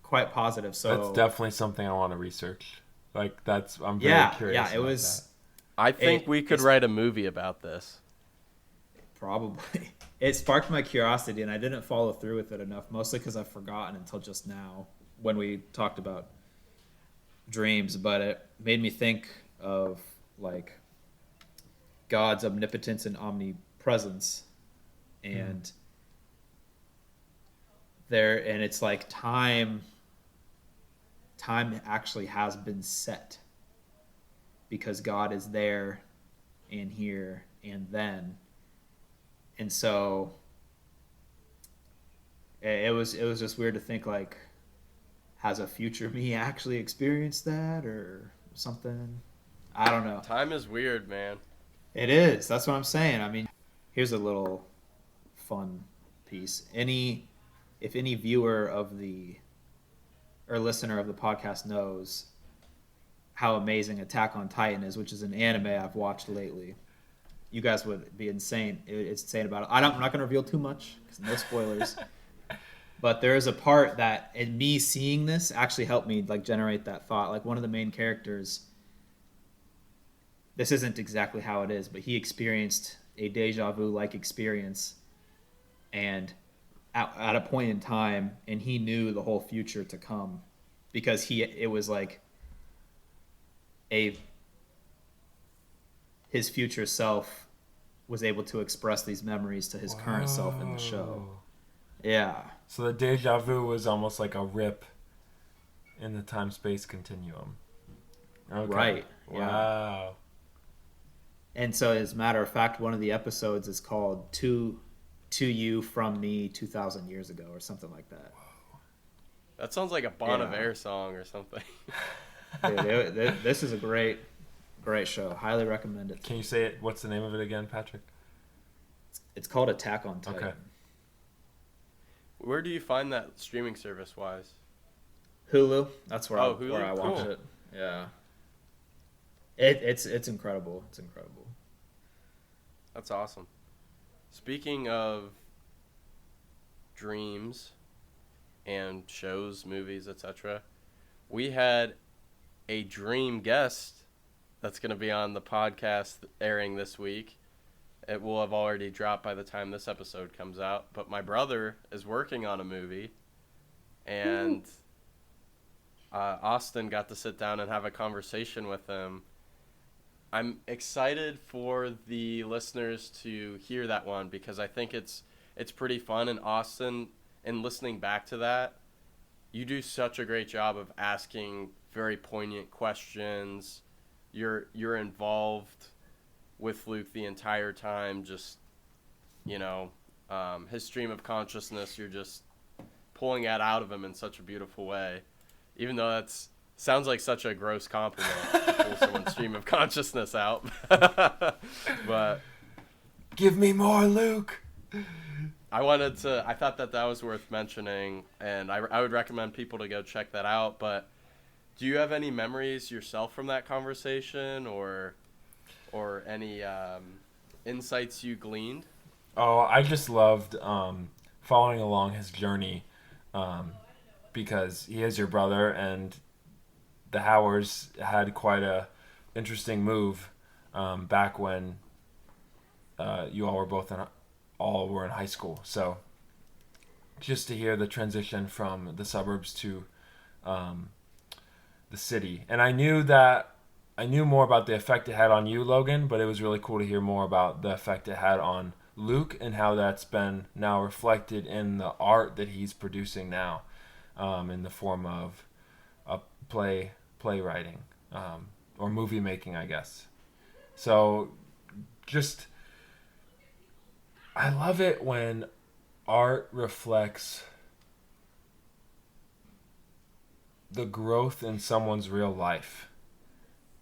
quite positive. That's So definitely something I want to research. Like I'm very yeah, curious it about that. was I think we could it's write a movie about this. probably it sparked my curiosity, and I didn't follow through with it enough, mostly because I've forgotten until just now when we talked about dreams. But it made me think of like God's omnipotence and omnipresence, Mm. and and it's like time actually has been set because God is there and here and then. And so it was just weird to think like, has a future me actually experienced that or something? I don't know. Time is weird, man. It is. That's what I'm saying. I mean, here's a little fun piece. If any viewer of the or listener of the podcast knows how amazing Attack on Titan is, which is an anime I've watched lately, you guys would be insane. It's insane about it. I'm not going to reveal too much because no spoilers. But there is a part that, in me seeing this, actually helped me like generate that thought. Like one of the main characters, this isn't exactly how it is, but he experienced a deja vu like experience, and at a point in time, and he knew the whole future to come, because it was like a his future self was able to express these memories to his current self in the show. Whoa. Yeah. So the deja vu was almost like a rip in the time-space continuum. Okay. Right. Yeah. Wow. And so, as a matter of fact, one of the episodes is called "To You from Me 2,000 Years Ago" or something like that. That sounds like a Bon Yeah. Iver song or something. Dude, this is a great show. Highly recommend it. Can you say it? What's the name of it again, Patrick? It's called Attack on Titan. Okay. Where do you find that streaming service wise? Hulu. That's where Hulu? where I watch Cool. it. Yeah. It's incredible. It's incredible. That's awesome. Speaking of dreams and shows, movies, etc., we had a dream guest that's going to be on the podcast airing this week. It will have already dropped by the time this episode comes out. But my brother is working on a movie, and Austin got to sit down and have a conversation with him. I'm excited for the listeners to hear that one because I think it's pretty fun. And Austin, in listening back to that, you do such a great job of asking very poignant questions. You're involved with Luke the entire time. Just his stream of consciousness. You're just pulling that out of him in such a beautiful way. Even though that's sounds like such a gross compliment to pull someone's stream of consciousness out. But Give me more, Luke. I thought that was worth mentioning, and I would recommend people to go check that out. But do you have any memories yourself from that conversation, or any insights you gleaned? Oh, I just loved following along his journey because he is your brother, and the Howards had quite a interesting move back when you all were in high school. So just to hear the transition from the suburbs to the city, and I knew more about the effect it had on you, Logan, but it was really cool to hear more about the effect it had on Luke and how that's been now reflected in the art that he's producing now, in the form of a playwriting or movie making, I guess. So just I love it when art reflects the growth in someone's real life.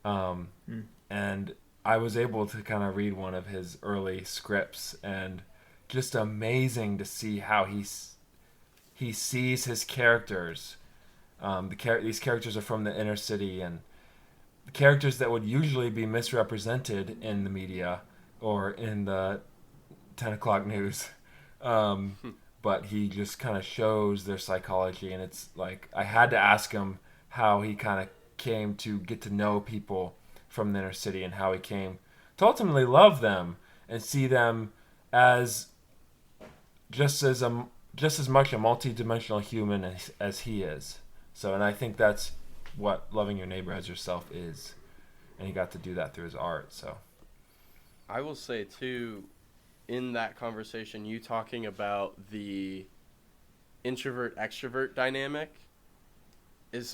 And I was able to kind of read one of his early scripts, and just amazing to see how he sees his characters. These characters are from the inner city, and the characters that would usually be misrepresented in the media or in the 10 o'clock news. Um, Hmm. but he just kind of shows their psychology, and it's like I had to ask him how he kind of came to get to know people from the inner city and how he came to ultimately love them and see them as just as just as much a multi-dimensional human as he is. So, and I think that's what loving your neighbor as yourself is, and he got to do that through his art. So, I will say too, in that conversation, you talking about the introvert extrovert dynamic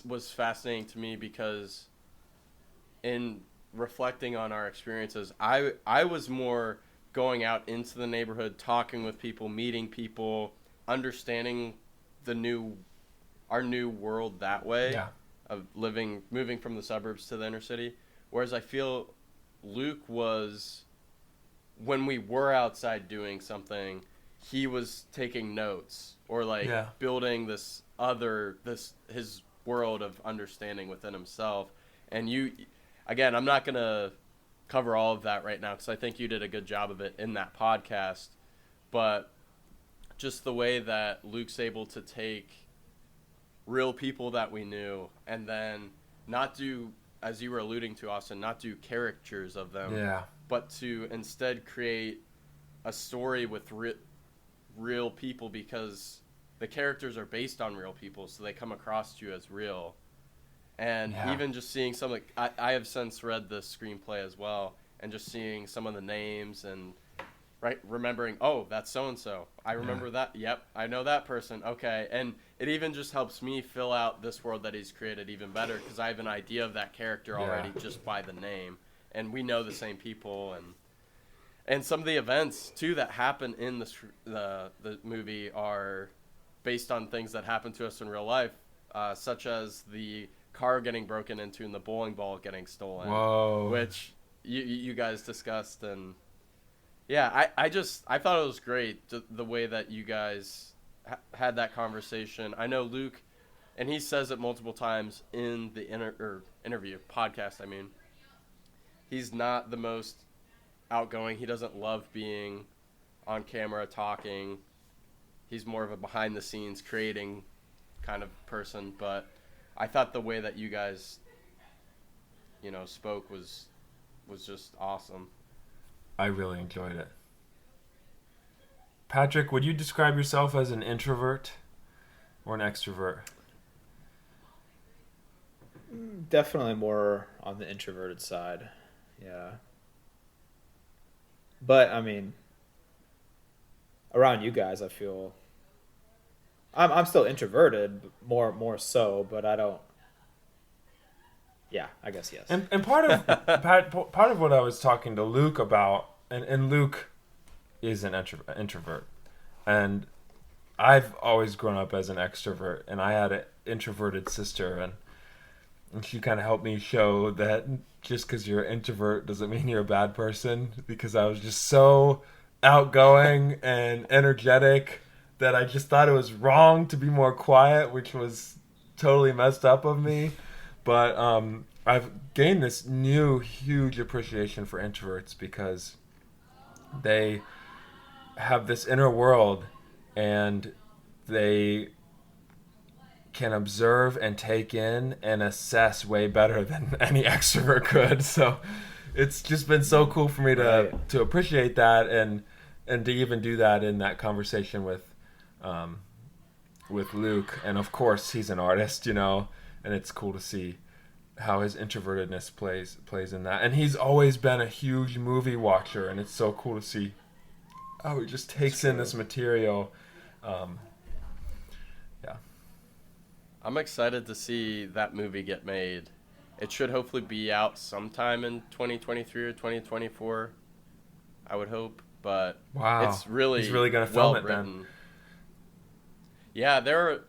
was fascinating to me because in reflecting on our experiences, I was more going out into the neighborhood, talking with people, meeting people, understanding the new our new world that way yeah, of moving from the suburbs to the inner city. Whereas I feel Luke was when we were outside doing something, he was taking notes or like yeah, building this his world of understanding within himself. And you, again, I'm not gonna cover all of that right now because I think you did a good job of it in that podcast. But just the way that Luke's able to take real people that we knew and then not do, as you were alluding to, Austin, not do caricatures of them, yeah, but to instead create a story with real people because the characters are based on real people, so they come across to you as real. And yeah, even just seeing some, like, I have since read the screenplay as well, and just seeing some of the names and right remembering, oh, that's so and so, I yeah, remember that, yep, I know that person, okay. And it even just helps me fill out this world that he's created even better because I have an idea of that character yeah, already just by the name, and we know the same people. And some of the events too that happen in the movie are based on things that happen to us in real life, such as the car getting broken into and the bowling ball getting stolen, whoa, which you guys discussed. And yeah, I thought it was great the way that you guys had that conversation. I know Luke, and he says it multiple times in the interview podcast. I mean, he's not the most outgoing. He doesn't love being on camera talking. He's more of a behind the scenes creating kind of person. But I thought the way that you guys, spoke was just awesome. I really enjoyed it. Patrick, would you describe yourself as an introvert or an extrovert? Definitely more on the introverted side. Yeah. But I mean, around you guys, I feel I'm still introverted, more so, but I don't. Yeah, I guess yes. And part of part of what I was talking to Luke about, and Luke is an introvert, and I've always grown up as an extrovert, and I had an introverted sister, and she kind of helped me show that just because you're an introvert doesn't mean you're a bad person, because I was just so outgoing and energetic that I just thought it was wrong to be more quiet, which was totally messed up of me. But I've gained this new huge appreciation for introverts because they have this inner world, and they can observe and take in and assess way better than any extrovert could. So it's just been so cool for me Right. to appreciate that, and to even do that in that conversation um, with Luke. And of course, he's an artist, and it's cool to see how his introvertedness plays in that. And he's always been a huge movie watcher, and it's so cool to see how he just That's takes in true. this material. Um, yeah, I'm excited to see that movie get made. It should hopefully be out sometime in 2023 or 2024, I would hope, but wow, it's he's really really gonna film well it then. written. Yeah, there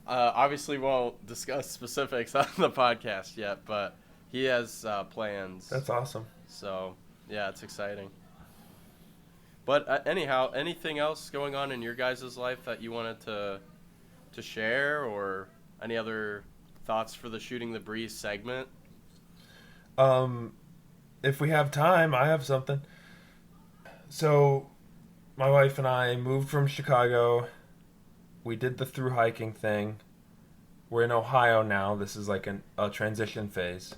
obviously won't discuss specifics on the podcast yet, but he has plans. That's awesome. So, yeah, it's exciting. But anyhow, anything else going on in your guys' life that you wanted to share, or any other thoughts for the Shooting the Breeze segment? Um, if we have time, I have something. So my wife and I moved from Chicago. We did the through hiking thing. We're in Ohio now. This is like a transition phase,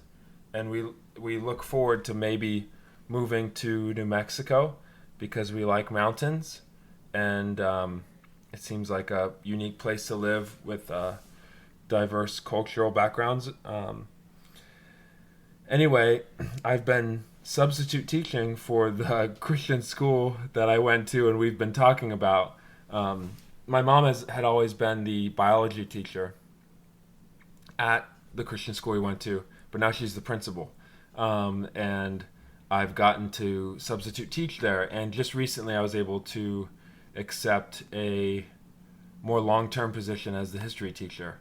and we look forward to maybe moving to New Mexico because we like mountains, and it seems like a unique place to live with diverse cultural backgrounds. Anyway, I've been substitute teaching for the Christian school that I went to, and we've been talking about. My mom had always been the biology teacher at the Christian school we went to, but now she's the principal. And I've gotten to substitute teach there. And just recently I was able to accept a more long term position as the history teacher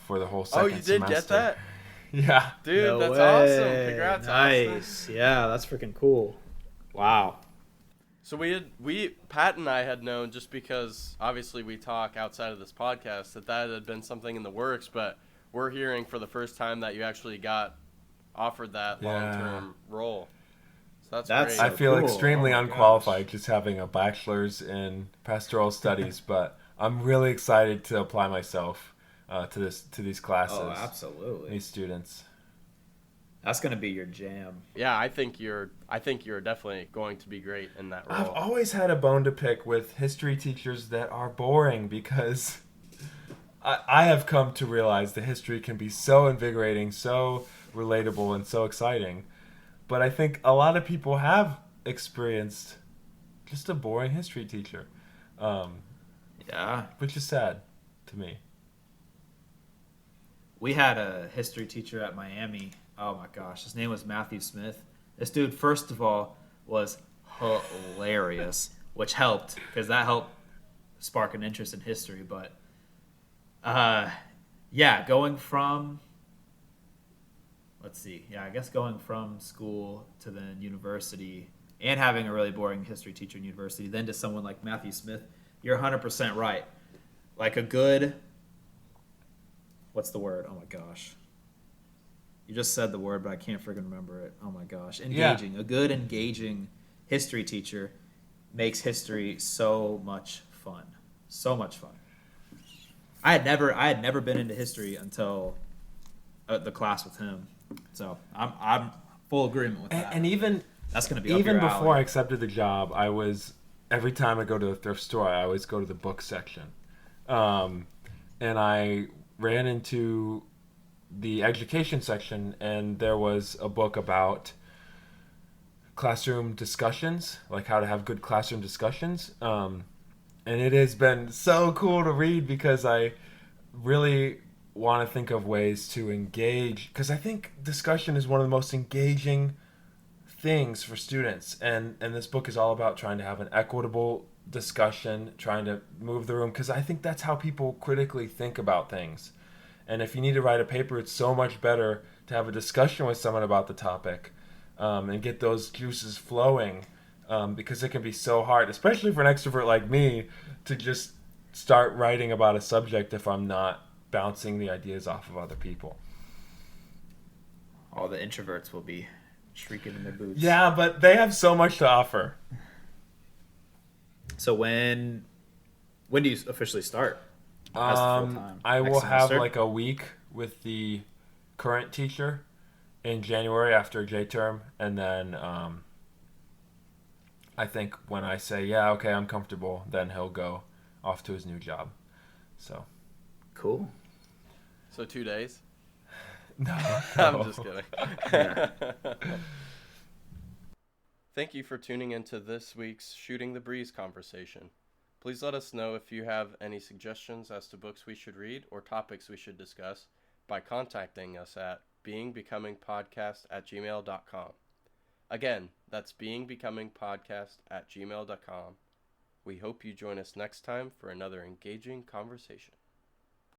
for the whole second you did semester. get that? Yeah. Dude, No that's way. awesome. Congrats, Nice. Austin. Yeah, that's freaking cool. Wow. So Pat and I had known, just because obviously we talk outside of this podcast, that had been something in the works, but we're hearing for the first time that you actually got offered that long-term role. So that's great. I feel cool. extremely Oh my unqualified gosh. just having a bachelor's in pastoral studies, but I'm really excited to apply myself to these classes. Oh, absolutely. These students. That's gonna be your jam. Yeah, I think you're definitely going to be great in that role. I've always had a bone to pick with history teachers that are boring because I have come to realize that history can be so invigorating, so relatable, and so exciting. But I think a lot of people have experienced just a boring history teacher, Yeah. which is sad to me. We had a history teacher at Miami. Oh my gosh, his name was Matthew Smith. This dude, first of all, was hilarious, which helped because that helped spark an interest in history. But yeah, going from going from school to then university and having a really boring history teacher in university, then to someone like Matthew Smith, you're 100% right. Like a good, what's the word? Oh my gosh. You just said the word, but I can't freaking remember it. Oh my gosh. Engaging. Yeah. A good engaging history teacher makes history so much fun. So much fun. I had never been into history until the class with him. So I'm full agreement with that. And even that's going to be up even your before alley. I accepted the job, I was every time I go to the thrift store, I always go to the book section, and I ran into the education section, and there was a book about classroom discussions, like how to have good classroom discussions. And it has been so cool to read because I really want to think of ways to engage, because I think discussion is one of the most engaging things for students, and this book is all about trying to have an equitable discussion, trying to move the room, because I think that's how people critically think about things. And if you need to write a paper, it's so much better to have a discussion with someone about the topic, and get those juices flowing, because it can be so hard, especially for an extrovert like me, to just start writing about a subject if I'm not bouncing the ideas off of other people. All the introverts will be shrieking in their boots. Yeah, but they have so much to offer. So when do you officially start? As the full-time? I Next will have semester? like a week with the current teacher in January after J term, and then I think when I say, yeah, okay, I'm comfortable, then he'll go off to his new job. So Cool. So 2 days? no. I'm just kidding. Yeah. Thank you for tuning into this week's Shooting the Breeze conversation. Please let us know if you have any suggestions as to books we should read or topics we should discuss by contacting us at beingbecomingpodcast@gmail.com. Again, that's beingbecomingpodcast@gmail.com. We hope you join us next time for another engaging conversation.